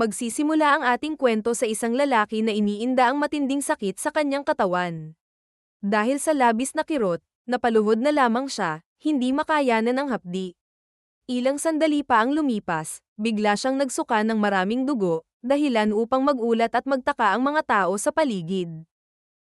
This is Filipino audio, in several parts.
Magsisimula ang ating kwento sa isang lalaki na iniinda ang matinding sakit sa kanyang katawan. Dahil sa labis na kirot, napaluhod na lamang siya, hindi makayanan ang hapdi. Ilang sandali pa ang lumipas, bigla siyang nagsuka ng maraming dugo, dahilan upang magulat at magtaka ang mga tao sa paligid.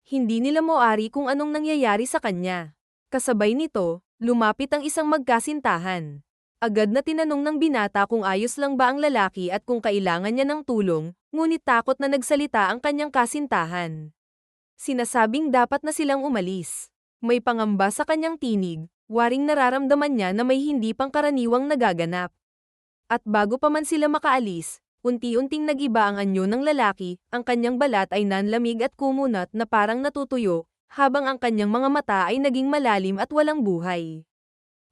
Hindi nila moari kung anong nangyayari sa kanya. Kasabay nito, lumapit ang isang magkasintahan. Agad na tinanong ng binata kung ayos lang ba ang lalaki at kung kailangan niya ng tulong, ngunit takot na nagsalita ang kanyang kasintahan. Sinasabing dapat na silang umalis. May pangamba sa kanyang tinig, waring nararamdaman niya na may hindi pangkaraniwang nagaganap. At bago pa man sila makaalis, unti-unting nag-iba ang anyo ng lalaki, ang kanyang balat ay nanlamig at kumunat na parang natutuyo, habang ang kanyang mga mata ay naging malalim at walang buhay.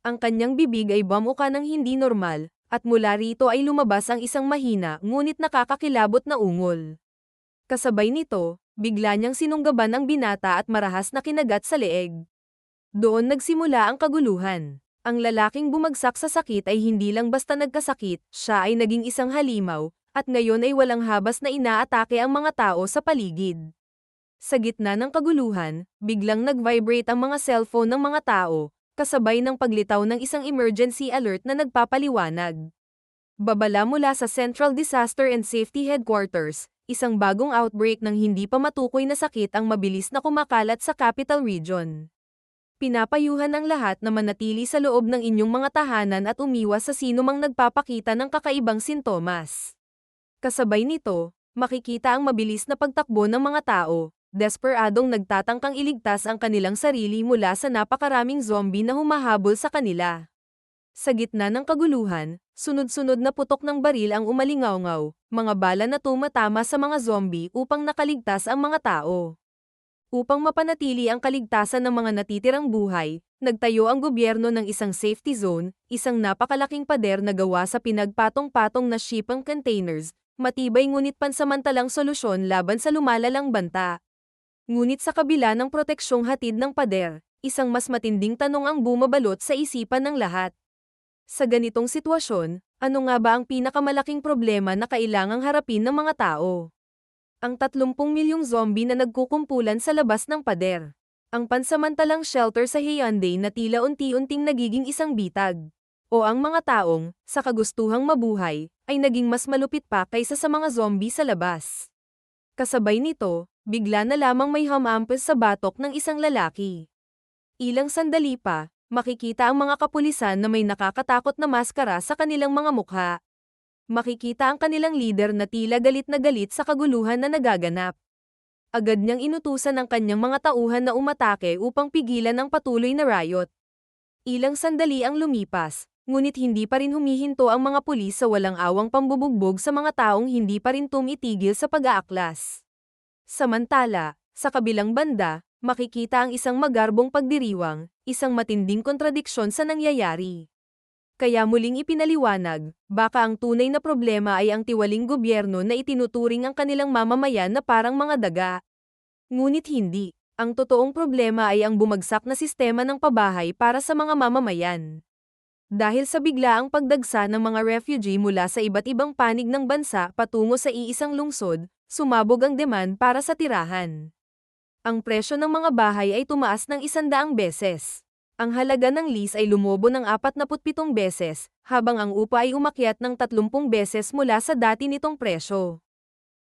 Ang kanyang bibig ay bumuka ng hindi normal, at mula rito ay lumabas ang isang mahina ngunit nakakakilabot na ungol. Kasabay nito, bigla niyang sinunggaban ang binata at marahas na kinagat sa leeg. Doon nagsimula ang kaguluhan. Ang lalaking bumagsak sa sakit ay hindi lang basta nagkasakit, siya ay naging isang halimaw, at ngayon ay walang habas na inaatake ang mga tao sa paligid. Sa gitna ng kaguluhan, biglang nag-vibrate ang mga cellphone ng mga tao, kasabay ng paglitaw ng isang emergency alert na nagpapaliwanag. Babala mula sa Central Disaster and Safety Headquarters, isang bagong outbreak ng hindi pa matukoy na sakit ang mabilis na kumakalat sa Capital Region. Pinapayuhan ang lahat na manatili sa loob ng inyong mga tahanan at umiwas sa sinumang nagpapakita ng kakaibang sintomas. Kasabay nito, makikita ang mabilis na pagtakbo ng mga tao, desperadong nagtatangkang iligtas ang kanilang sarili mula sa napakaraming zombie na humahabol sa kanila. Sa gitna ng kaguluhan, sunod-sunod na putok ng baril ang umalingawngaw, mga bala na tumatama sa mga zombie upang nakaligtas ang mga tao. Upang mapanatili ang kaligtasan ng mga natitirang buhay, nagtayo ang gobyerno ng isang safety zone, isang napakalaking pader na gawa sa pinagpatong-patong na shipping containers, matibay ngunit pansamantalang solusyon laban sa lumalalang banta. Ngunit sa kabila ng proteksyong hatid ng pader, isang mas matinding tanong ang bumabalot sa isipan ng lahat. Sa ganitong sitwasyon, ano nga ba ang pinakamalaking problema na kailangang harapin ng mga tao? Ang 30 milyong zombie na nagkukumpulan sa labas ng pader. Ang pansamantalang shelter sa Hyundai na tila unti-unting nagiging isang bitag. O ang mga taong, sa kagustuhang mabuhay, ay naging mas malupit pa kaysa sa mga zombie sa labas. Kasabay nito, bigla na lamang may humampas sa batok ng isang lalaki. Ilang sandali pa, makikita ang mga kapulisan na may nakakatakot na maskara sa kanilang mga mukha. Makikita ang kanilang leader na tila galit na galit sa kaguluhan na nagaganap. Agad niyang inutusan ang kanyang mga tauhan na umatake upang pigilan ang patuloy na riot. Ilang sandali ang lumipas, ngunit hindi pa rin humihinto ang mga pulis sa walang awang pambubugbog sa mga taong hindi pa rin tumitigil sa pag-aaklas. Samantala, sa kabilang banda, makikita ang isang magarbong pagdiriwang, isang matinding kontradiksyon sa nangyayari. Kaya muling ipinaliwanag, baka ang tunay na problema ay ang tiwaling gobyerno na itinuturing ang kanilang mamamayan na parang mga daga. Ngunit hindi. Ang totoong problema ay ang bumagsak na sistema ng pabahay para sa mga mamamayan. Dahil sa biglaang pagdagsa ng mga refugee mula sa iba't ibang panig ng bansa patungo sa iisang lungsod, sumabog ang demand para sa tirahan. Ang presyo ng mga bahay ay tumaas ng 100 beses. Ang halaga ng lease ay lumobo ng 47 beses, habang ang upa ay umakyat ng 30 beses mula sa dati nitong presyo.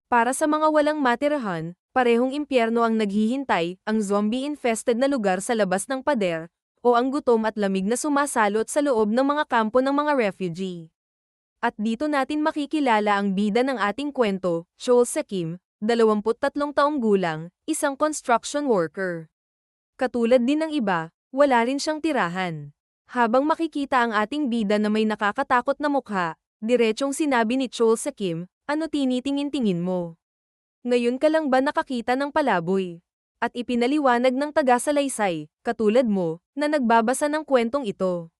Para sa mga walang matirahan, parehong impyerno ang naghihintay, ang zombie-infested na lugar sa labas ng pader, o ang gutom at lamig na sumasalot sa loob ng mga kampo ng mga refugee. At dito natin makikilala ang bida ng ating kwento, Joel Sekim, 23 taong gulang, isang construction worker. Katulad din ng iba, wala rin siyang tirahan. Habang makikita ang ating bida na may nakakatakot na mukha, diretsong sinabi ni Joel Sekim, ano tinitingin-tingin mo? Ngayon ka lang ba nakakita ng palaboy? At ipinaliwanag ng taga-salaysay, katulad mo, na nagbabasa ng kwentong ito.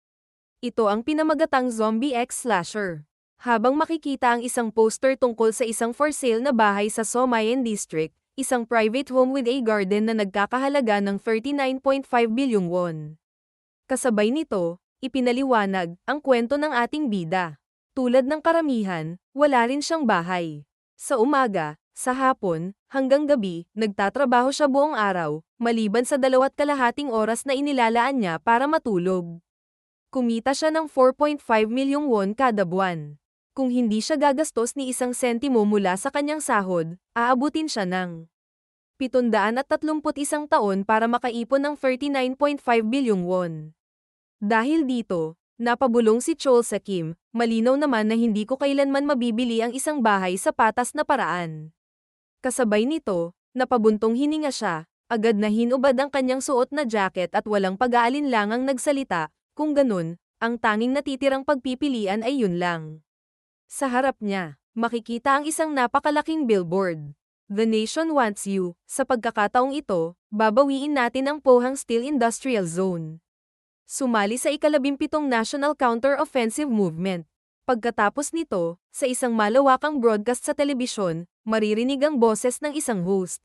Ito ang pinamagatang Zombie X Slasher. Habang makikita ang isang poster tungkol sa isang for sale na bahay sa Somayan District, isang private home with a garden na nagkakahalaga ng 39.5 bilyong won. Kasabay nito, ipinaliwanag ang kwento ng ating bida. Tulad ng karamihan, wala rin siyang bahay. Sa umaga, sa hapon, hanggang gabi, nagtatrabaho siya buong araw, maliban sa 2.5 oras na inilalaan niya para matulog. Kumita siya ng 4.5 milyong won kada buwan. Kung hindi siya gagastos ni isang sentimo mula sa kanyang sahod, aabutin siya ng 731 taon para makaipon ng 39.5 bilyong won. Dahil dito, napabulong si Chol sa Kim, malinaw naman na hindi ko kailanman mabibili ang isang bahay sa patas na paraan. Kasabay nito, napabuntong hininga siya, agad na hinubad ang kanyang suot na jacket at walang pag-aalinlangang nagsalita, kung ganun, ang tanging natitirang pagpipilian ay yun lang. Sa harap niya, makikita ang isang napakalaking billboard. The nation wants you. Sa pagkakataong ito, babawiin natin ang Pohang Steel Industrial Zone. Sumali sa ika-17 National Counter-Offensive Movement. Pagkatapos nito, sa isang malawakang broadcast sa telebisyon, maririnig ang boses ng isang host.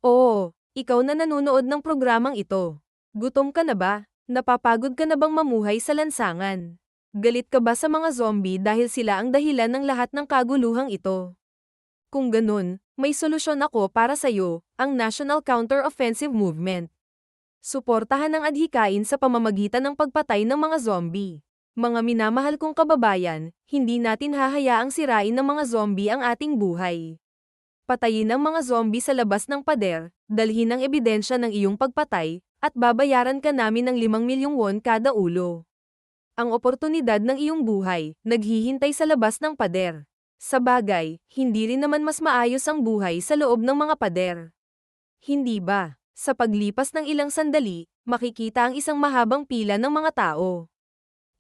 Oo, ikaw na nanonood ng programang ito. Gutom ka na ba? Napapagod ka na bang mamuhay sa lansangan? Galit ka ba sa mga zombie dahil sila ang dahilan ng lahat ng kaguluhang ito? Kung ganun, may solusyon ako para sa'yo, ang National Counter-Offensive Movement. Suportahan ang adhikain sa pamamagitan ng pagpatay ng mga zombie. Mga minamahal kong kababayan, hindi natin hahayaang sirain ng mga zombie ang ating buhay. Patayin ang mga zombie sa labas ng pader, dalhin ang ebidensya ng iyong pagpatay, at babayaran ka namin ng 5 milyong won kada ulo. Ang oportunidad ng iyong buhay, naghihintay sa labas ng pader. Sa bagay, hindi rin naman mas maayos ang buhay sa loob ng mga pader. Hindi ba? Sa paglipas ng ilang sandali, makikita ang isang mahabang pila ng mga tao.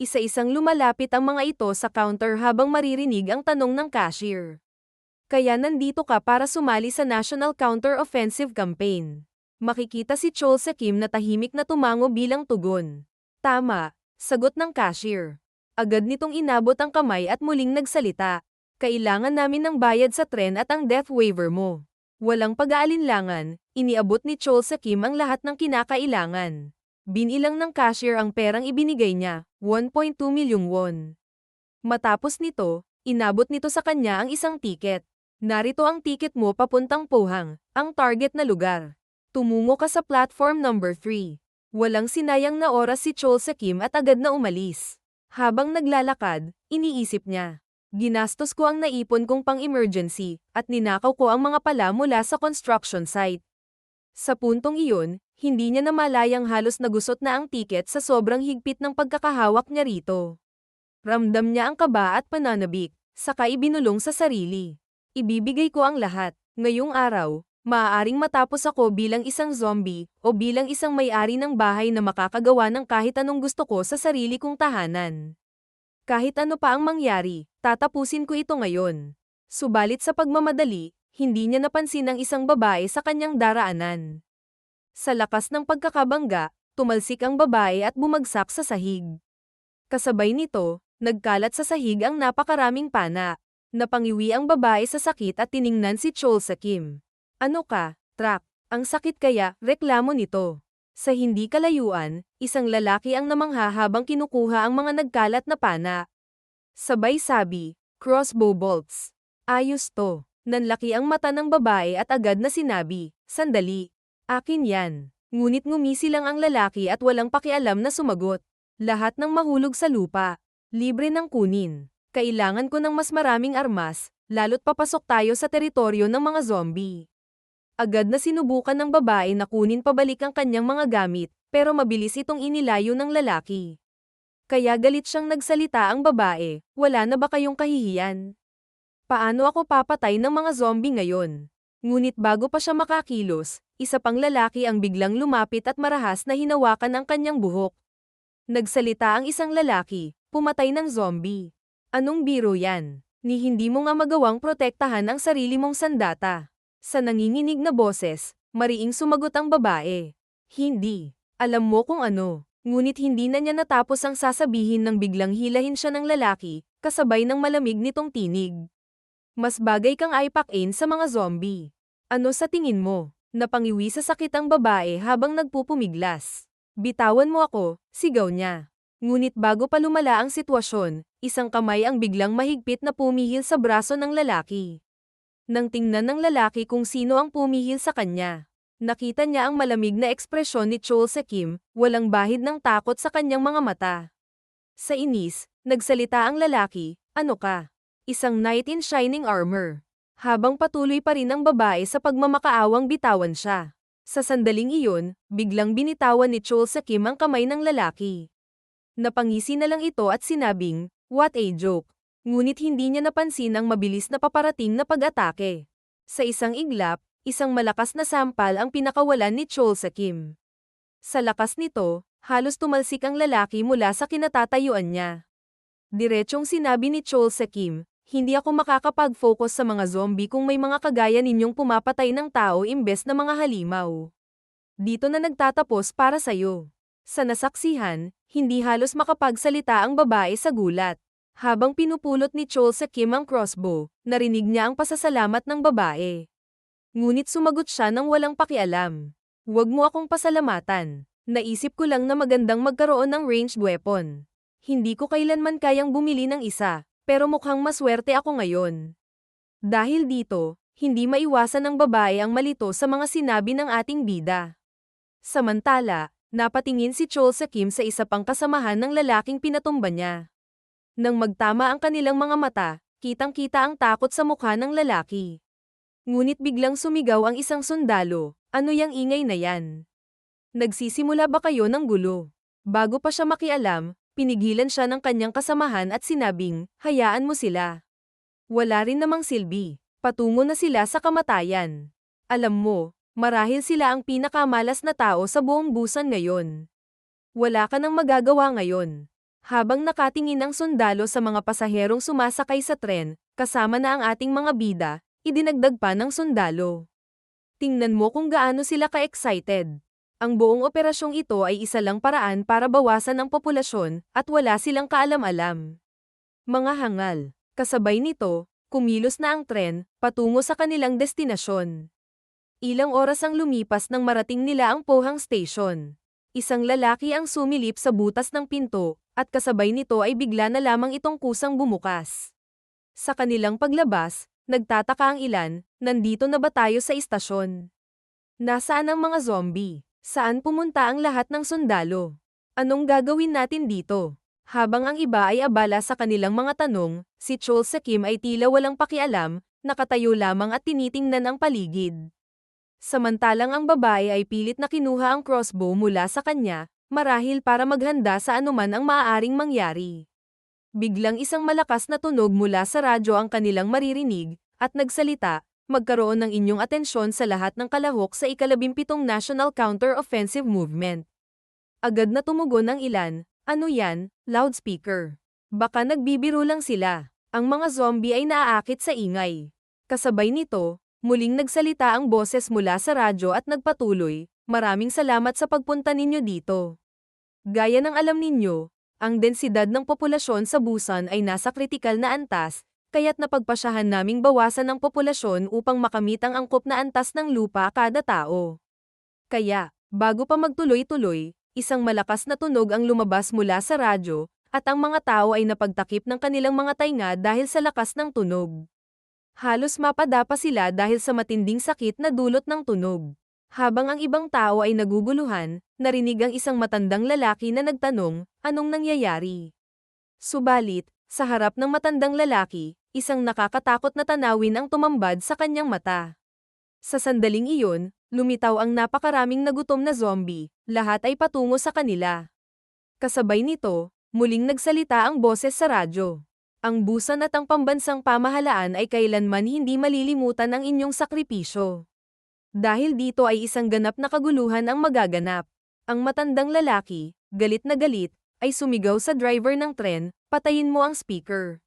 Isa-isang lumalapit ang mga ito sa counter habang maririnig ang tanong ng cashier. Kaya nandito ka para sumali sa National Counter-Offensive Campaign. Makikita si Chol sa Kim na tahimik na tumango bilang tugon. Tama, sagot ng cashier. Agad nitong inabot ang kamay at muling nagsalita. Kailangan namin ng bayad sa tren at ang death waiver mo. Walang pag-aalinlangan, iniabot ni Chol sa Kim ang lahat ng kinakailangan. Binilang ng cashier ang perang ibinigay niya, 1.2 milyong won. Matapos nito, inabot nito sa kanya ang isang tiket. Narito ang tiket mo papuntang Pohang, ang target na lugar. Tumungo ka sa platform number 3. Walang sinayang na oras si Chol sa Kim at agad na umalis. Habang naglalakad, iniisip niya. Ginastos ko ang naipon kong pang-emergency, at ninakaw ko ang mga pala mula sa construction site. Sa puntong iyon, hindi niya namalayang halos nagusot na ang tiket sa sobrang higpit ng pagkakahawak niya rito. Ramdam niya ang kaba at pananabik, saka ibinulong sa sarili. Ibibigay ko ang lahat. Ngayong araw, maaaring matapos ako bilang isang zombie, o bilang isang may-ari ng bahay na makakagawa ng kahit anong gusto ko sa sarili kong tahanan. Kahit ano pa ang mangyari, tatapusin ko ito ngayon. Subalit sa pagmamadali, hindi niya napansin ang isang babae sa kanyang daraanan. Sa lakas ng pagkakabangga, tumalsik ang babae at bumagsak sa sahig. Kasabay nito, nagkalat sa sahig ang napakaraming pana. Napangiwi ang babae sa sakit at tiningnan si Chol sa Kim. Ano ka, Trak? Ang sakit kaya, reklamo nito. Sa hindi kalayuan, isang lalaki ang namangha habang kinukuha ang mga nagkalat na pana. Sabay sabi, crossbow bolts. Ayos to. Nanlaki ang mata ng babae at agad na sinabi, sandali. Akin yan. Ngunit ngumisi lang ang lalaki at walang pakialam na sumagot. Lahat ng mahulog sa lupa. Libre ng kunin. Kailangan ko ng mas maraming armas, lalo't papasok tayo sa teritoryo ng mga zombie. Agad na sinubukan ng babae na kunin pabalik ang kanyang mga gamit, pero mabilis itong inilayo ng lalaki. Kaya galit siyang nagsalita ang babae, wala na ba kayong kahihiyan? Paano ako papatay ng mga zombie ngayon? Ngunit bago pa siya makakilos, isa pang lalaki ang biglang lumapit at marahas na hinawakan ang kanyang buhok. Nagsalita ang isang lalaki, pumatay ng zombie. Anong biro yan? Ni hindi mo nga magawang protektahan ang sarili mong sandata. Sa nanginginig na boses, mariing sumagot ang babae. Hindi. Alam mo kung ano. Ngunit hindi na niya natapos ang sasabihin nang biglang hilahin siya ng lalaki, kasabay ng malamig nitong tinig. Mas bagay kang aipakin sa mga zombie. Ano sa tingin mo? Napangiwi sa sakit ang babae habang nagpupumiglas. Bitawan mo ako, sigaw niya. Ngunit bago pa lumala ang sitwasyon, isang kamay ang biglang mahigpit na pumihil sa braso ng lalaki. Nang tingnan ng lalaki kung sino ang pumihil sa kanya, nakita niya ang malamig na ekspresyon ni Chol Sekim, walang bahid ng takot sa kanyang mga mata. Sa inis, nagsalita ang lalaki, "Ano ka? Isang knight in shining armor." Habang patuloy pa rin ang babae sa pagmamakaawang bitawan siya. Sa sandaling iyon, biglang binitawan ni Chol Sekim ang kamay ng lalaki. Napangisi na lang ito at sinabing, "What a joke." Ngunit hindi niya napansin ang mabilis na paparating na pag-atake. Sa isang iglap, isang malakas na sampal ang pinakawalan ni Chol Sekim. Sa lakas nito, halos tumalsik ang lalaki mula sa kinatatayuan niya. Diretsong sinabi ni Chol Sekim, "Hindi ako makakapag-focus sa mga zombie kung may mga kagaya ninyong pumapatay ng tao imbes na mga halimaw. Dito na nagtatapos para sayo." Sa nasaksihan, hindi halos makapagsalita ang babae sa gulat. Habang pinupulot ni Chol Sekim ang crossbow, narinig niya ang pasasalamat ng babae. Ngunit sumagot siya ng walang pakialam. "Huwag mo akong pasalamatan. Naisip ko lang na magandang magkaroon ng ranged weapon. Hindi ko kailanman kayang bumili ng isa, pero mukhang maswerte ako ngayon." Dahil dito, hindi maiwasan ng babae ang malito sa mga sinabi ng ating bida. Samantala, napatingin si Chol Sekim sa isa pang kasamahan ng lalaking pinatumba niya. Nang magtama ang kanilang mga mata, kitang-kita ang takot sa mukha ng lalaki. Ngunit biglang sumigaw ang isang sundalo, "Ano yang ingay na yan? Nagsisimula ba kayo ng gulo?" Bago pa siya makialam, pinigilan siya ng kanyang kasamahan at sinabing, "Hayaan mo sila. Wala rin namang silbi. Patungo na sila sa kamatayan. Alam mo, marahil sila ang pinakamalas na tao sa buong Busan ngayon. Wala ka nang magagawa ngayon." Habang nakatingin ang sundalo sa mga pasaherong sumasakay sa tren, kasama na ang ating mga bida, idinagdag pa ng sundalo. "Tingnan mo kung gaano sila ka-excited. Ang buong operasyong ito ay isa lang paraan para bawasan ang populasyon at wala silang kaalam-alam." Mga hangal. Kasabay nito, kumilos na ang tren, patungo sa kanilang destinasyon. Ilang oras ang lumipas nang marating nila ang Pohang Station. Isang lalaki ang sumilip sa butas ng pinto, at kasabay nito ay bigla na lamang itong kusang bumukas. Sa kanilang paglabas, nagtataka ang ilan, "Nandito na ba tayo sa istasyon? Nasaan ang mga zombie? Saan pumunta ang lahat ng sundalo? Anong gagawin natin dito?" Habang ang iba ay abala sa kanilang mga tanong, si Chol Sekim ay tila walang pakialam, nakatayo lamang at tinitingnan ang paligid. Samantalang ang babae ay pilit na kinuha ang crossbow mula sa kanya, marahil para maghanda sa anuman ang maaaring mangyari. Biglang isang malakas na tunog mula sa radyo ang kanilang maririnig, at nagsalita, "Magkaroon ng inyong atensyon sa lahat ng kalahok sa ika-17 National Counter-Offensive Movement." Agad na tumugon ang ilan, "Ano yan, loudspeaker? Baka nagbibiro lang sila." Ang mga zombie ay naaakit sa ingay. Kasabay nito, muling nagsalita ang boses mula sa radyo at nagpatuloy, "Maraming salamat sa pagpunta ninyo dito. Gaya ng alam ninyo, ang densidad ng populasyon sa Busan ay nasa kritikal na antas, kaya't napagpasyahan naming bawasan ang populasyon upang makamit ang angkop na antas ng lupa kada tao. Kaya, bago pa magtuloy-tuloy, isang malakas na tunog ang lumabas mula sa radyo, at ang mga tao ay napagtakip ng kanilang mga tainga dahil sa lakas ng tunog. Halos mapadapa sila dahil sa matinding sakit na dulot ng tunog. Habang ang ibang tao ay naguguluhan, narinig ang isang matandang lalaki na nagtanong, "Anong nangyayari?" Subalit, sa harap ng matandang lalaki, isang nakakatakot na tanawin ang tumambad sa kanyang mata. Sa sandaling iyon, lumitaw ang napakaraming nagutom na zombie, lahat ay patungo sa kanila. Kasabay nito, muling nagsalita ang boses sa radyo. "Ang Busan at ang pambansang pamahalaan ay kailanman hindi malilimutan ang inyong sakripisyo. Dahil dito ay isang ganap na kaguluhan ang magaganap." Ang matandang lalaki, galit na galit, ay sumigaw sa driver ng tren, "Patayin mo ang speaker.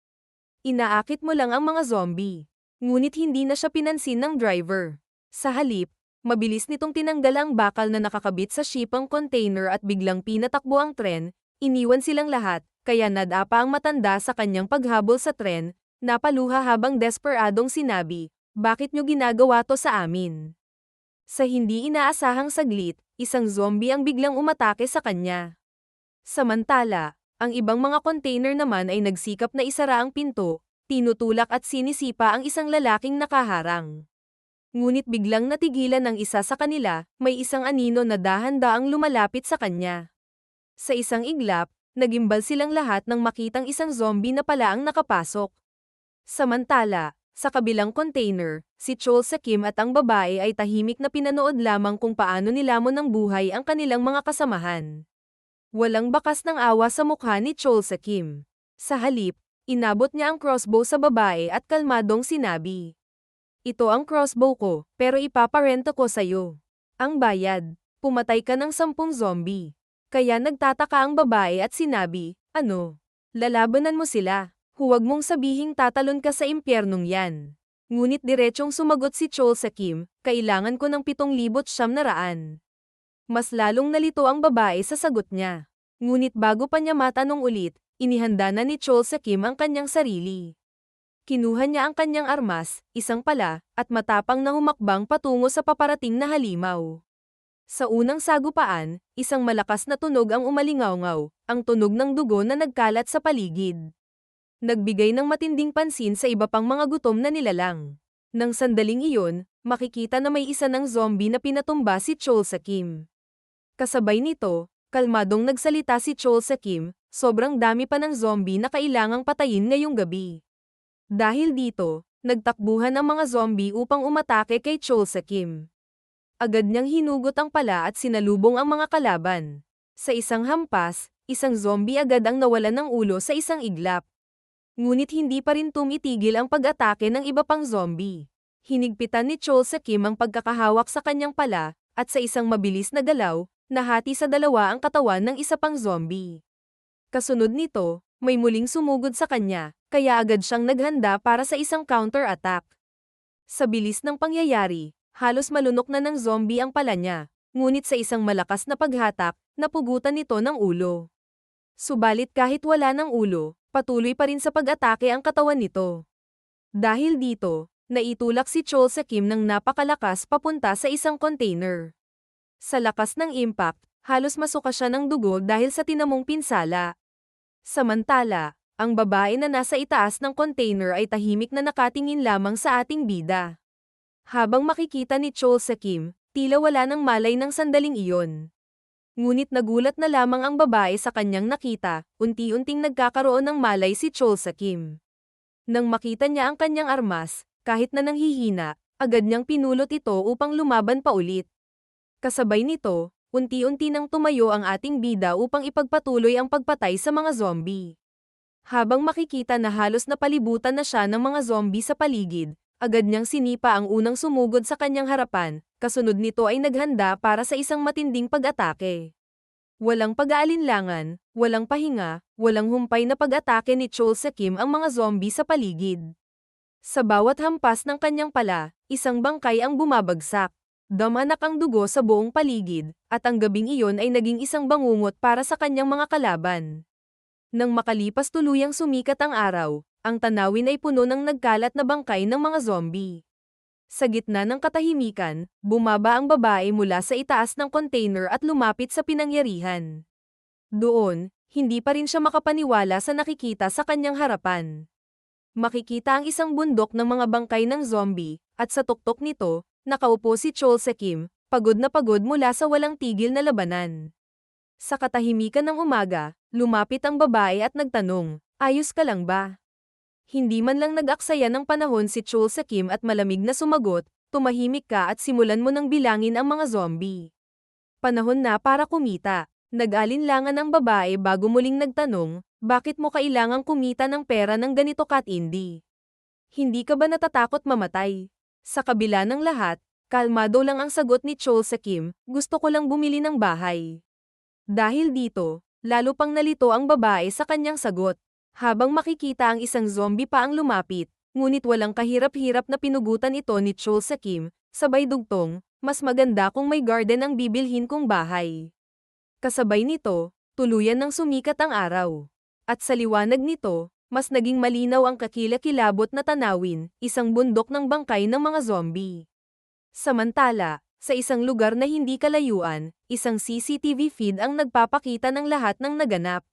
Inaakit mo lang ang mga zombie." Ngunit hindi na siya pinansin ng driver. Sa halip, mabilis nitong tinanggal ang bakal na nakakabit sa shipang container at biglang pinatakbo ang tren, iniwan silang lahat, kaya nadapa ang matanda sa kanyang paghabol sa tren, napaluha habang desperadong sinabi, "Bakit nyo ginagawa to sa amin?" Sa hindi inaasahang saglit, isang zombie ang biglang umatake sa kanya. Samantala, ang ibang mga container naman ay nagsikap na isara ang pinto, tinutulak at sinisipa ang isang lalaking nakaharang. Ngunit biglang natigilan ng isa sa kanila, may isang anino na dahan-daang lumalapit sa kanya. Sa isang iglap, nagimbal silang lahat nang makitang isang zombie na pala ang nakapasok. Samantala, sa kabilang container, si Chol sa Kim at ang babae ay tahimik na pinanood lamang kung paano nilamon ng buhay ang kanilang mga kasamahan. Walang bakas ng awa sa mukha ni Chol sa Kim. Sa halip, inabot niya ang crossbow sa babae at kalmadong sinabi. Ito ang crossbow ko, pero ipaparenta ko sa'yo. Ang bayad, pumatay ka ng 10 zombie. Kaya nagtataka ang babae at sinabi, ano? Lalabanan mo sila. Huwag mong sabihing tatalon ka sa impyernong yan. Ngunit diretsong sumagot si Chol sa Kim, kailangan ko ng 7,900. Mas lalong nalito ang babae sa sagot niya. Ngunit bago pa niya matanong ulit, inihanda na ni Chol sa Kim ang kanyang sarili. Kinuha niya ang kanyang armas, isang pala, at matapang na humakbang patungo sa paparating na halimaw. Sa unang sagupaan, isang malakas na tunog ang umalingaw-ngaw, ang tunog ng dugo na nagkalat sa paligid. Nagbigay ng matinding pansin sa iba pang mga gutom na nilalang. Nang sandaling iyon, makikita na may isa ng zombie na pinatumba si Chol sa Kim. Kasabay nito, kalmadong nagsalita si Chol sa Kim, sobrang dami pa ng zombie na kailangang patayin ngayong gabi. Dahil dito, nagtakbuhan ang mga zombie upang umatake kay Chol sa Kim. Agad niyang hinugot ang pala at sinalubong ang mga kalaban. Sa isang hampas, isang zombie agad ang nawalan ng ulo sa isang iglap. Ngunit hindi pa rin tumitigil ang pag-atake ng iba pang zombie. Hinigpitan ni Chol sa Kim ang pagkakahawak sa kanyang pala, at sa isang mabilis na galaw, nahati sa dalawa ang katawan ng isa pang zombie. Kasunod nito, may muling sumugod sa kanya, kaya agad siyang naghanda para sa isang counter-attack. Sa bilis ng pangyayari, halos malunok na ng zombie ang pala niya, ngunit sa isang malakas na paghatak, napugutan nito ng ulo. Subalit kahit wala ng ulo, patuloy pa rin sa pag-atake ang katawan nito. Dahil dito, naitulak si Chol sa Kim ng napakalakas papunta sa isang container. Sa lakas ng impact, halos masuka siya ng dugo dahil sa tinamong pinsala. Samantala, ang babae na nasa itaas ng container ay tahimik na nakatingin lamang sa ating bida. Habang makikita ni Chol sa Kim, tila wala ng malay ng sandaling iyon. Ngunit nagulat na lamang ang babae sa kanyang nakita, unti-unting nagkakaroon ng malay si Chol sa Kim. Nang makita niya ang kanyang armas, kahit na nanghihina, agad niyang pinulot ito upang lumaban pa ulit. Kasabay nito, unti-unti nang tumayo ang ating bida upang ipagpatuloy ang pagpatay sa mga zombie. Habang makikita na halos napalibutan na siya ng mga zombie sa paligid, agad niyang sinipa ang unang sumugod sa kanyang harapan, kasunod nito ay naghanda para sa isang matinding pag-atake. Walang pag-aalinlangan, walang pahinga, walang humpay na pag-atake ni Chol sa Kim ang mga zombie sa paligid. Sa bawat hampas ng kanyang pala, isang bangkay ang bumabagsak. Damanak ang dugo sa buong paligid, at ang gabing iyon ay naging isang bangungot para sa kanyang mga kalaban. Nang makalipas tuluyang sumikat ang araw, ang tanawin ay puno ng nagkalat na bangkay ng mga zombie. Sa gitna ng katahimikan, bumaba ang babae mula sa itaas ng container at lumapit sa pinangyarihan. Doon, hindi pa rin siya makapaniwala sa nakikita sa kanyang harapan. Makikita ang isang bundok ng mga bangkay ng zombie, at sa tuktok nito, nakaupo si Chol sa Kim, pagod na pagod mula sa walang tigil na labanan. Sa katahimikan ng umaga, lumapit ang babae at nagtanong, ayos ka lang ba? Hindi man lang nag-aksaya ng panahon si Chol sa Kim at malamig na sumagot, tumahimik ka at simulan mo ng bilangin ang mga zombie. Panahon na para kumita. Nag-alinlangan ang babae bago muling nagtanong, bakit mo kailangang kumita ng pera ng ganito katindi? Hindi ka ba natatakot mamatay? Sa kabila ng lahat, kalmado lang ang sagot ni Chol sa Kim, gusto ko lang bumili ng bahay. Dahil dito, lalo pang nalito ang babae sa kanyang sagot. Habang makikita ang isang zombie pa ang lumapit, ngunit walang kahirap-hirap na pinugutan ito ni Chol sa Kim, sabay dugtong, mas maganda kung may garden ang bibilhin kong bahay. Kasabay nito, tuluyan ng sumikat ang araw. At sa liwanag nito, mas naging malinaw ang kakilakilabot na tanawin, isang bundok ng bangkay ng mga zombie. Samantala, sa isang lugar na hindi kalayuan, isang CCTV feed ang nagpapakita ng lahat ng naganap.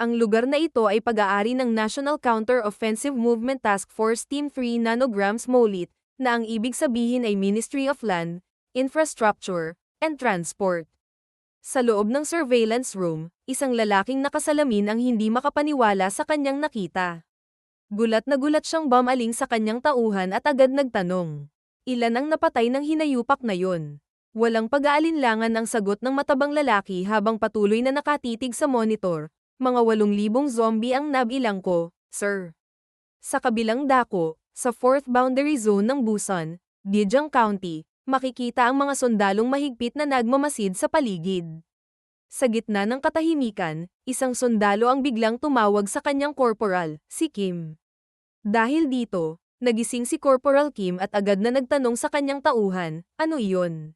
Ang lugar na ito ay pag-aari ng National Counter-Offensive Movement Task Force Team 3 Nanograms MOLIT, na ang ibig sabihin ay Ministry of Land, Infrastructure, and Transport. Sa loob ng surveillance room, isang lalaking nakasalamin ang hindi makapaniwala sa kanyang nakita. Gulat na gulat siyang bumaling sa kanyang tauhan at agad nagtanong. Ilan ang napatay ng hinayupak na yon? Walang pag-aalinlangan ang sagot ng matabang lalaki habang patuloy na nakatitig sa monitor. Mga 8,000 zombie ang nabilang ko, sir. Sa kabilang dako, sa 4th boundary zone ng Busan, Dijiang County, makikita ang mga sundalong mahigpit na nagmamasid sa paligid. Sa gitna ng katahimikan, isang sundalo ang biglang tumawag sa kanyang corporal, si Kim. Dahil dito, nagising si Corporal Kim at agad na nagtanong sa kanyang tauhan, ano iyon?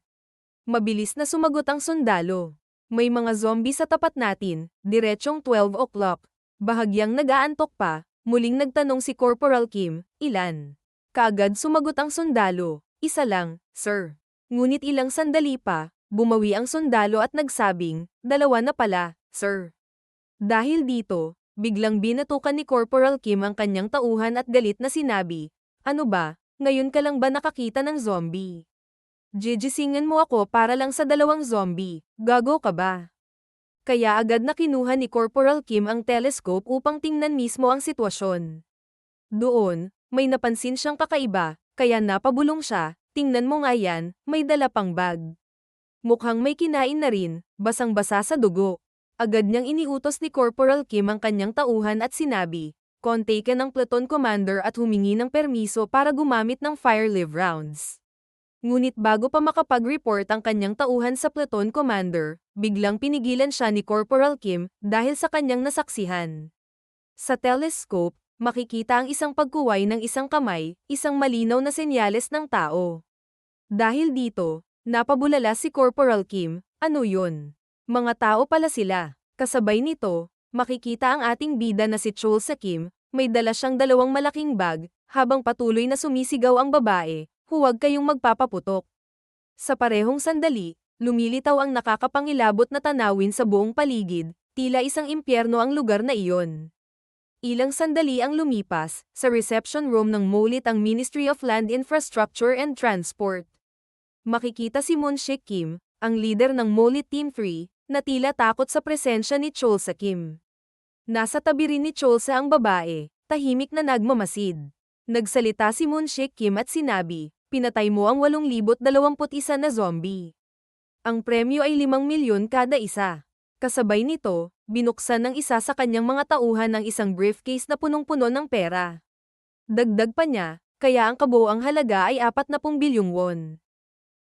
Mabilis na sumagot ang sundalo. May mga zombie sa tapat natin, diretsong 12 o'clock. Bahagyang nag-aantok pa, muling nagtanong si Corporal Kim, ilan? Kaagad sumagot ang sundalo, isa lang, sir. Ngunit ilang sandali pa, bumawi ang sundalo at nagsabing, 2 na pala, sir. Dahil dito, biglang binatukan ni Corporal Kim ang kanyang tauhan at galit na sinabi, ano ba, ngayon ka lang ba nakakita ng zombie? Gigisingan mo ako para lang sa 2 zombie, gago ka ba? Kaya agad na kinuha ni Corporal Kim ang telescope upang tingnan mismo ang sitwasyon. Doon, may napansin siyang kakaiba, kaya napabulong siya, tingnan mo nga yan, may dala pang bag. Mukhang may kinain na rin, basang-basa sa dugo. Agad niyang iniutos ni Corporal Kim ang kanyang tauhan at sinabi, kontak ka ng platoon commander at humingi ng permiso para gumamit ng fire live rounds. Ngunit bago pa makapag-report ang kanyang tauhan sa platoon commander, biglang pinigilan siya ni Corporal Kim dahil sa kanyang nasaksihan. Sa telescope, makikita ang isang pagkuway ng isang kamay, isang malinaw na senyales ng tao. Dahil dito, napabulala si Corporal Kim, ano yun? Mga tao pala sila. Kasabay nito, makikita ang ating bida na si Chol Sa Kim, may dala siyang 2 malaking bag, habang patuloy na sumisigaw ang babae, huwag kayong magpapaputok. Sa parehong sandali, lumilitaw ang nakakapangilabot na tanawin sa buong paligid, tila isang impyerno ang lugar na iyon. Ilang sandali ang lumipas, sa reception room ng MOLIT ang Ministry of Land Infrastructure and Transport. Makikita si Moon Shik Kim, ang leader ng MOLIT Team 3, na tila takot sa presensya ni Chol Sa Kim. Nasa tabi rin ni Chol Sa ang babae, tahimik na nagmamasid. Nagsalita si Moon Shik Kim at sinabi, pinatay mo ang 8,021 na zombie. Ang premyo ay 5 milyon kada isa. Kasabay nito, binuksan ng isa sa kanyang mga tauhan ng isang briefcase na punong-puno ng pera. Dagdag pa niya, kaya ang kabuoang halaga ay 40 bilyong won.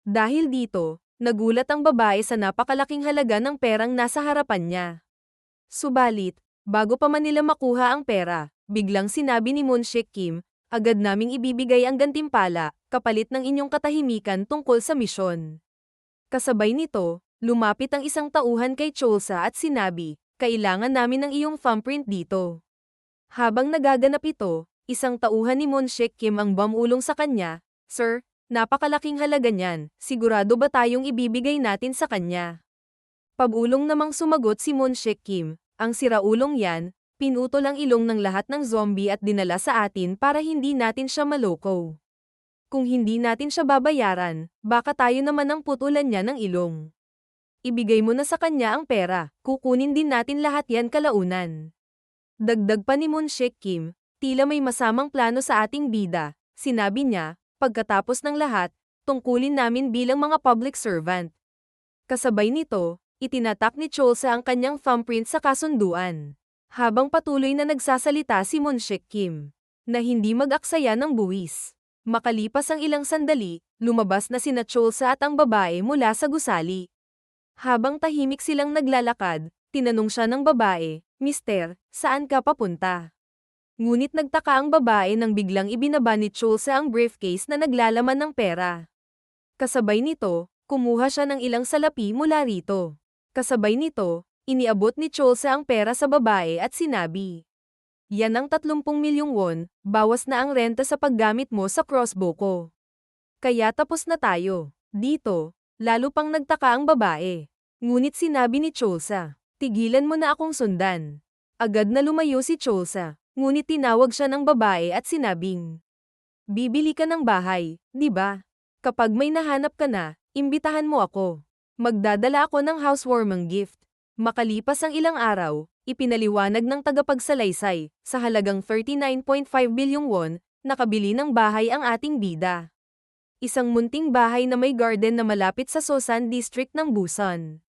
Dahil dito, nagulat ang babae sa napakalaking halaga ng perang nasa harapan niya. Subalit, bago pa man nila makuha ang pera, biglang sinabi ni Moon Shik Kim, agad naming ibibigay ang gantimpala, kapalit ng inyong katahimikan tungkol sa misyon. Kasabay nito, lumapit ang isang tauhan kay Chol Sa at sinabi, kailangan namin ng iyong thumbprint dito. Habang nagaganap ito, isang tauhan ni Moon Shik Kim ang bumulong sa kanya, sir, napakalaking halaga niyan, sigurado ba tayong ibibigay natin sa kanya? Pabulong namang sumagot si Moon Shik Kim, ang siraulong yan, pinutol ang ilong ng lahat ng zombie at dinala sa atin para hindi natin siya maloko. Kung hindi natin siya babayaran, baka tayo naman ang putulan niya ng ilong. Ibigay mo na sa kanya ang pera, kukunin din natin lahat yan kalaunan. Dagdag pa ni Moon Shik Kim, tila may masamang plano sa ating bida, sinabi niya, pagkatapos ng lahat, tungkulin namin bilang mga public servant. Kasabay nito, itinatak ni Chol Sa ang kanyang thumbprint sa kasunduan. Habang patuloy na nagsasalita si Moon Shik Kim, na hindi mag-aksaya ng buwis. Makalipas ang ilang sandali, lumabas na sina Chol Sa at ang babae mula sa gusali. Habang tahimik silang naglalakad, tinanong siya ng babae, Mister, saan ka papunta? Ngunit nagtaka ang babae nang biglang ibinaba ni Chol Sa ang briefcase na naglalaman ng pera. Kasabay nito, kumuha siya ng ilang salapi mula rito. Kasabay nito, iniabot ni Chol Sa ang pera sa babae at sinabi, yan ang 30 milyong won, bawas na ang renta sa paggamit mo sa crossbow ko. Kaya tapos na tayo. Dito, lalo pang nagtaka ang babae. Ngunit sinabi ni Chol Sa, tigilan mo na akong sundan. Agad na lumayo si Cholsa, ngunit tinawag siya ng babae at sinabing, "Bibili ka ng bahay, di ba? Kapag may nahanap ka na, imbitahan mo ako. Magdadala ako ng housewarming gift." Makalipas ang ilang araw, ipinaliwanag ng tagapagsalaysay, sa halagang 39.5 bilyong won, nakabili ng bahay ang ating bida. Isang munting bahay na may garden na malapit sa Sosan District ng Busan.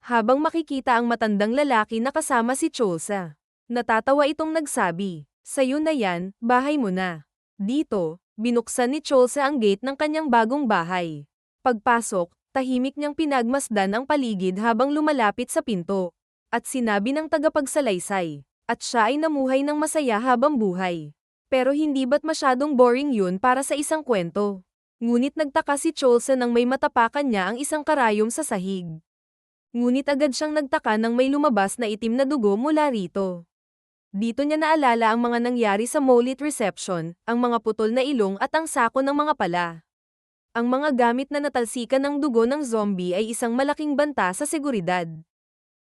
Habang makikita ang matandang lalaki na kasama si Cholsa, natatawa itong nagsabi, "Sa'yo na yan, bahay mo na." Dito, binuksan ni Cholsa ang gate ng kanyang bagong bahay. Pagpasok, tahimik niyang pinagmasdan ang paligid habang lumalapit sa pinto. At sinabi ng tagapagsalaysay, at siya ay namuhay ng masaya habang buhay. Pero hindi ba't masyadong boring yun para sa isang kwento? Ngunit nagtaka si Cholsa nang may matapakan niya ang isang karayom sa sahig. Ngunit agad siyang nagtaka nang may lumabas na itim na dugo mula rito. Dito niya naalala ang mga nangyari sa Molit reception, ang mga putol na ilong at ang sako ng mga pala. Ang mga gamit na natalsikan ng dugo ng zombie ay isang malaking banta sa seguridad.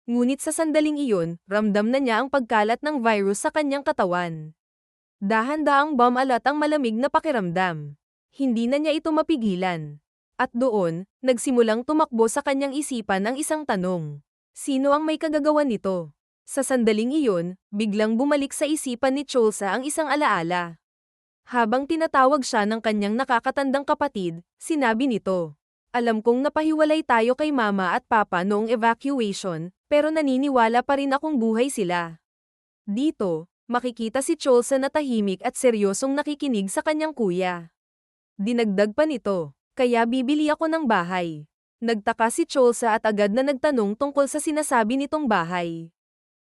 Ngunit sa sandaling iyon, ramdam na niya ang pagkalat ng virus sa kanyang katawan. Dahan-daang bumalat ang malamig na pakiramdam. Hindi na niya ito mapigilan. At doon, nagsimulang tumakbo sa kanyang isipan ang isang tanong. Sino ang may kagagawan nito? Sa sandaling iyon, biglang bumalik sa isipan ni Cholsa ang isang alaala. Habang tinatawag siya ng kanyang nakakatandang kapatid, sinabi nito, "Alam kong napahiwalay tayo kay mama at papa noong evacuation, pero naniniwala pa rin akong buhay sila." Dito, makikita si Cholsa na tahimik at seryosong nakikinig sa kanyang kuya. Dinagdag pa nito, "Kaya bibili ako ng bahay." Nagtaka si Cholsa at agad na nagtanong tungkol sa sinasabi nitong bahay.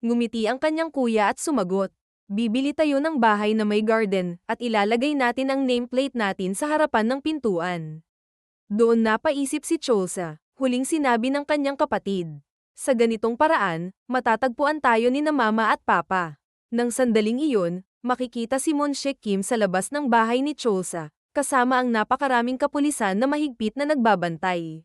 Ngumiti ang kanyang kuya at sumagot, "Bibili tayo ng bahay na may garden, at ilalagay natin ang nameplate natin sa harapan ng pintuan." Doon napaisip si Cholsa, huling sinabi ng kanyang kapatid. Sa ganitong paraan, matatagpuan tayo ni na mama at papa. Nang sandaling iyon, makikita si Moon Shik Kim sa labas ng bahay ni Cholsa, kasama ang napakaraming kapulisan na mahigpit na nagbabantay.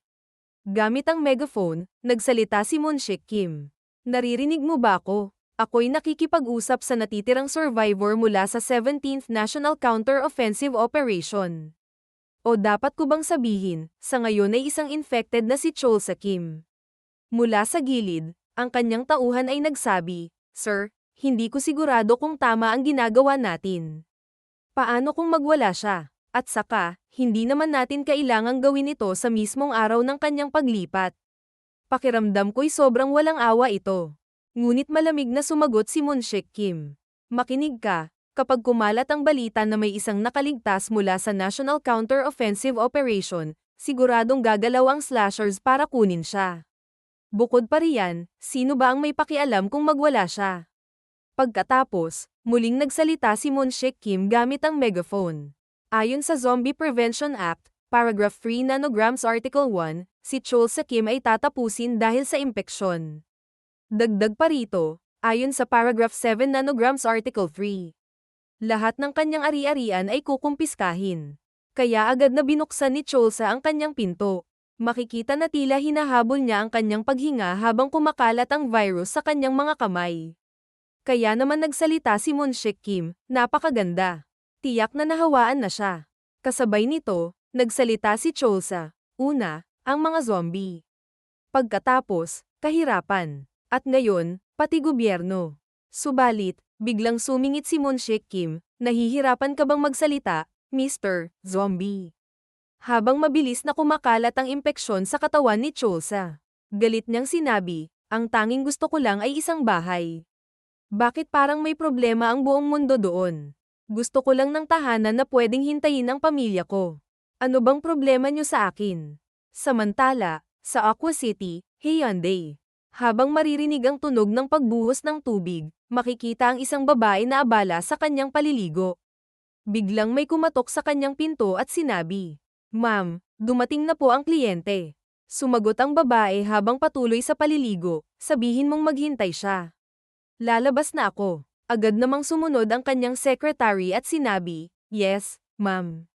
Gamit ang megaphone, nagsalita si Moon Shik Kim. "Naririnig mo ba ako? Ako'y nakikipag-usap sa natitirang survivor mula sa 17th National Counter-Offensive Operation. O dapat ko bang sabihin, sa ngayon ay isang infected na si Cholsa Kim." Mula sa gilid, ang kanyang tauhan ay nagsabi, "Sir, hindi ko sigurado kung tama ang ginagawa natin. Paano kung magwala siya? At saka, hindi naman natin kailangang gawin ito sa mismong araw ng kanyang paglipat." Pakiramdam ko'y sobrang walang awa ito. Ngunit malamig na sumagot si Moon Shik Kim. "Makinig ka, kapag kumalat ang balita na may isang nakaligtas mula sa National Counter-Offensive Operation, siguradong gagalaw ang slashers para kunin siya. Bukod pa riyan, sino ba ang may pakialam kung magwala siya?" Pagkatapos, muling nagsalita si Moon Shik Kim gamit ang megaphone. Ayon sa Zombie Prevention Act, Paragraph 3 Nanograms Article 1, si Cholsa Kim ay tatapusin dahil sa impeksyon. Dagdag pa rito, ayon sa Paragraph 7 Nanograms Article 3, lahat ng kanyang ari-arian ay kukumpiskahin. Kaya agad na binuksan ni Cholsa ang kanyang pinto. Makikita na tila hinahabol niya ang kanyang paghinga habang kumakalat ang virus sa kanyang mga kamay. Kaya naman nagsalita si Moon Shik Kim, "Napakaganda." Tiyak na nahawaan na siya. Kasabay nito, nagsalita si Cholsa. Una, ang mga zombie. Pagkatapos, kahirapan. At ngayon, pati gobyerno. Subalit, biglang sumingit si Moon Shik Kim, "Nahihirapan ka bang magsalita, Mr. Zombie?" Habang mabilis na kumakalat ang impeksyon sa katawan ni Cholsa. Galit niyang sinabi, "Ang tanging gusto ko lang ay isang bahay. Bakit parang may problema ang buong mundo doon? Gusto ko lang ng tahanan na pwedeng hintayin ang pamilya ko. Ano bang problema niyo sa akin?" Samantala, sa Aqua City, Hyundai. Habang maririnig ang tunog ng pagbuhos ng tubig, makikita ang isang babae na abala sa kanyang paliligo. Biglang may kumatok sa kanyang pinto at sinabi, "Ma'am, dumating na po ang kliyente." Sumagot ang babae habang patuloy sa paliligo, "Sabihin mong maghintay siya. Lalabas na ako." Agad namang sumunod ang kanyang secretary at sinabi, "Yes, ma'am."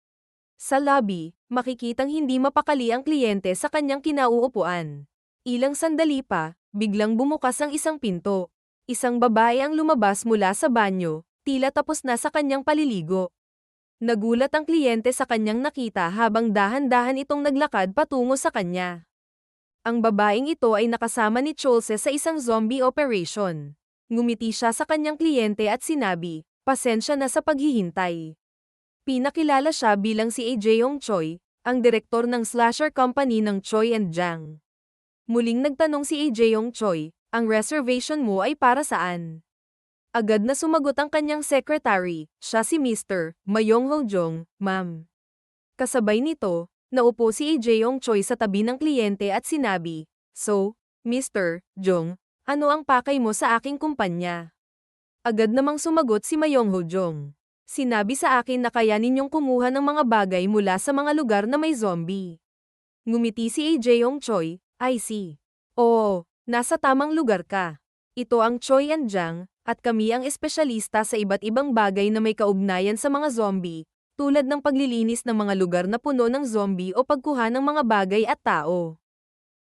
Sa lobby, makikitang hindi mapakali ang kliyente sa kanyang kinauupuan. Ilang sandali pa, biglang bumukas ang isang pinto. Isang babae ang lumabas mula sa banyo, tila tapos na sa kanyang paliligo. Nagulat ang kliyente sa kanyang nakita habang dahan-dahan itong naglakad patungo sa kanya. Ang babaeng ito ay nakasama ni Chulce sa isang zombie operation. Ngumiti siya sa kanyang kliyente at sinabi, "Pasensya na sa paghihintay." Pinakilala siya bilang si Jaeyoung Choi, ang direktor ng slasher company ng Choi and Jang. Muling nagtanong si Jaeyoung Choi, "Ang reservation mo ay para saan?" Agad na sumagot ang kanyang secretary, siya si Mr. Mayong Ho-jong, "Ma'am." Kasabay nito, naupo si Jaeyoung Choi sa tabi ng kliyente at sinabi, "So, Mr. Jong, ano ang pakay mo sa aking kumpanya?" Agad namang sumagot si Mayong Ho-jong. "Sinabi sa akin na kaya ninyong kumuha ng mga bagay mula sa mga lugar na may zombie." Ngumiti si Jaeyoung Choi, "I see. Oo, nasa tamang lugar ka. Ito ang Choi and Jang, at kami ang espesyalista sa iba't ibang bagay na may kaugnayan sa mga zombie, tulad ng paglilinis ng mga lugar na puno ng zombie o pagkuha ng mga bagay at tao.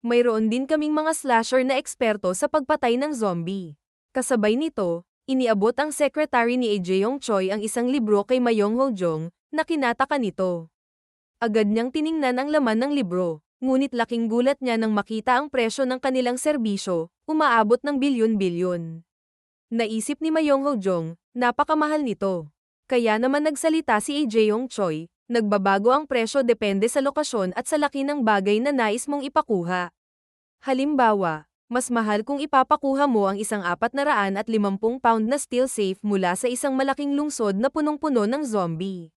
Mayroon din kaming mga slasher na eksperto sa pagpatay ng zombie." Kasabay nito, iniabot ang secretary ni Jaeyoung Choi ang isang libro kay Mayong Ho-jong, na kinataka nito. Agad niyang tiningnan ang laman ng libro, ngunit laking gulat niya nang makita ang presyo ng kanilang serbisyo, umaabot ng bilyon-bilyon. Naisip ni Mayong Ho-jong, napakamahal nito. Kaya naman nagsalita si Jaeyoung Choi, "Nagbabago ang presyo depende sa lokasyon at sa laki ng bagay na nais mong ipakuha. Halimbawa, mas mahal kung ipapakuha mo ang isang 450 pound na steel safe mula sa isang malaking lungsod na punong-puno ng zombie."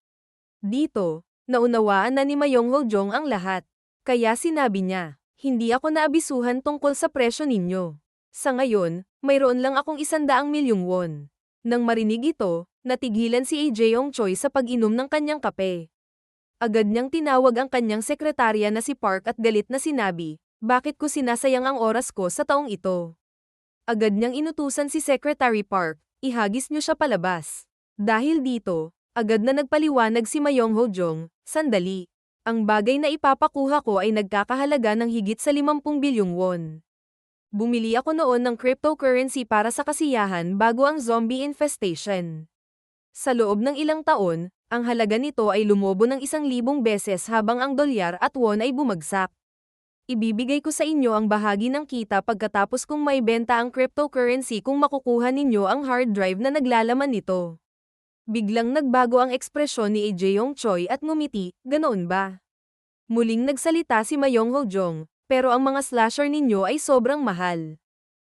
Dito, naunawaan na ni Mayong Ho-jong ang lahat. Kaya sinabi niya, "Hindi ako naabisuhan tungkol sa presyo ninyo. Sa ngayon, mayroon lang akong 100 milyong won." Nang marinig ito, natigilan si Jaeyoung Choi sa pag-inom ng kanyang kape. Agad niyang tinawag ang kanyang sekretarya na si Park at galit na sinabi, "Bakit ko sinasayang ang oras ko sa taong ito?" Agad niyang inutusan si Secretary Park, "Ihagis niyo siya palabas." Dahil dito, agad na nagpaliwanag si Mayong Ho-jong, "Sandali. Ang bagay na ipapakuha ko ay nagkakahalaga ng higit sa 50 bilyong won. Bumili ako noon ng cryptocurrency para sa kasiyahan bago ang zombie infestation. Sa loob ng ilang taon, ang halaga nito ay lumobo ng 1,000 beses habang ang dolyar at won ay bumagsak. Ibibigay ko sa inyo ang bahagi ng kita pagkatapos kong maibenta ang cryptocurrency kung makukuha ninyo ang hard drive na naglalaman nito." Biglang nagbago ang ekspresyon ni Jaeyoung Choi at ngumiti, "Ganoon ba?" Muling nagsalita si Mayong Ho-jong, "Pero ang mga slasher ninyo ay sobrang mahal.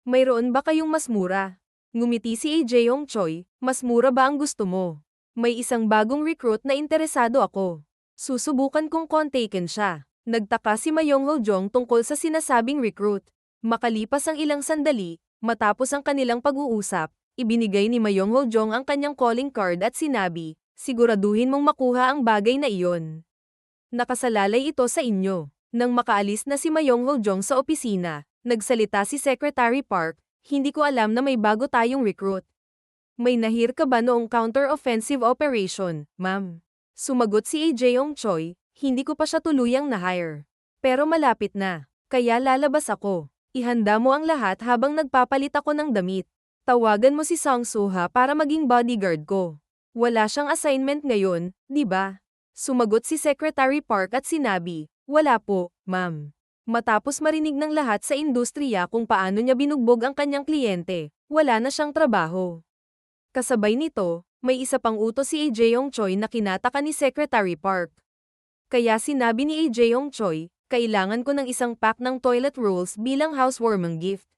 Mayroon ba kayong mas mura?" Ngumiti si Jaeyoung Choi, "Mas mura ba ang gusto mo? May isang bagong recruit na interesado ako. Susubukan kong kontakin siya." Nagtaka si Mayong Ho-jong tungkol sa sinasabing recruit. Makalipas ang ilang sandali, matapos ang kanilang pag-uusap, ibinigay ni Mayong Ho-jong ang kanyang calling card at sinabi, "Siguraduhin mong makuha ang bagay na iyon. Nakasalalay ito sa inyo." Nang makaalis na si Mayong Ho-jong sa opisina, nagsalita si Secretary Park, "Hindi ko alam na may bago tayong recruit. May nahir ka ba noong counter-offensive operation, ma'am?" Sumagot si Jaeyoung Choi, "Hindi ko pa siya tuluyang na-hire. Pero malapit na. Kaya lalabas ako. Ihanda mo ang lahat habang nagpapalit ako ng damit. Tawagan mo si Song Soo-ha para maging bodyguard ko. Wala siyang assignment ngayon, di ba?" Sumagot si Secretary Park at sinabi, "Wala po, ma'am." Matapos marinig ng lahat sa industriya kung paano niya binugbog ang kanyang kliyente, wala na siyang trabaho. Kasabay nito, may isa pang utos si Jaeyoung Choi na kinataka ni Secretary Park. Kaya sinabi ni Jaeyoung Choi, "Kailangan ko ng isang pack ng toilet rolls bilang housewarming gift."